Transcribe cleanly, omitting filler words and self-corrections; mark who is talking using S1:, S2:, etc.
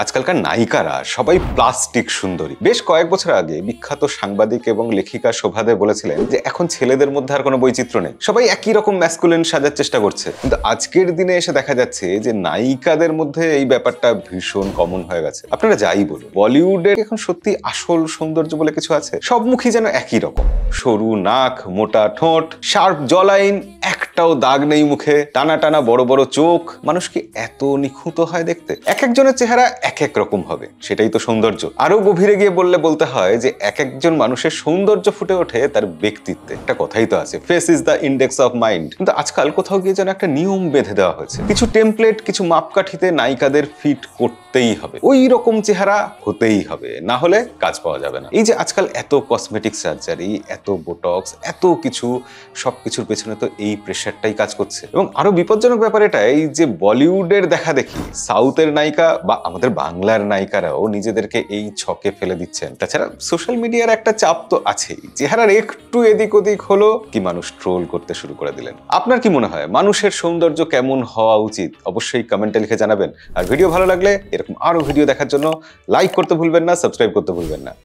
S1: আজকালকার নায়িকারা সবাই প্লাস্টিক সুন্দরী। বেশ কয়েক বছর আগে বিখ্যাত সাংবাদিক এবং লেখিকা শোভা দে বলেছিলেন যে এখন ছেলেদের মধ্যে আর কোনো বৈচিত্র্য নেই, সবাই একই রকম ম্যাসকুলিন সাজার চেষ্টা করছে। কিন্তু আজকের দিনে এসে দেখা যাচ্ছে যে নায়িকাদের মধ্যে এই ব্যাপারটা ভীষণ কমন হয়ে গেছে। আপনারা যাই বলুন, বলিউডের এখন সত্যি আসল সৌন্দর্য বলে কিছু আছে? সব মুখই যেন একই রকম, সরু নাক, মোটা ঠোঁট, শার্প জলাইন, একটাও দাগ নেই মুখে, টানা টানা বড় বড় চোখ। মানুষ কি এত নিখুঁত হয় দেখতে? এক একজনের চেহারা এক এক রকম হবে, সেটাই তো সৌন্দর্য। আরো গভীরে গিয়ে বলতে হয় যে এক একজন মানুষের সৌন্দর্য ফুটে ওঠে তার ব্যক্তিত্বে। একটা কথাই তো আছে, face is the index of mind. কিন্তু আজকাল কোথাও গিয়ে যেন একটা নিয়ম বেঁধে দেওয়া হয়েছে, কিছু টেমপ্লেট, কিছু মাপকাঠিতে নায়িকাদের ফিট করতেই হবে, ওই রকম চেহারা হতেই হবে, না হলে কাজ পাওয়া যাবে না। এই যে আজকাল এত কসমেটিক সার্জারি, এত বোটক্স, এত কিছু, সবকিছুর পেছনে তো এই প্রেশারটাই কাজ করছে। এবং আরো বিপজ্জনক ব্যাপার এটাই যে বলিউডের দেখা দেখি সাউথের নায়িকা বা আমাদের বাংলার নায়িকারাও নিজেদেরকে এই ছকে ফেলে দিচ্ছেন। তাছাড়া সোশ্যাল মিডিয়ার একটা চাপ তো আছেই, চেহারার একটু এদিক ওদিক হলো কি মানুষ ট্রোল করতে শুরু করে দিলেন। আপনার কি মনে হয় মানুষের সৌন্দর্য কেমন হওয়া উচিত? অবশ্যই কমেন্টে লিখে জানাবেন। আর ভিডিও ভালো লাগলে এরকম আরো ভিডিও দেখার জন্য লাইক করতে ভুলবেন না, সাবস্ক্রাইব করতে ভুলবেন না।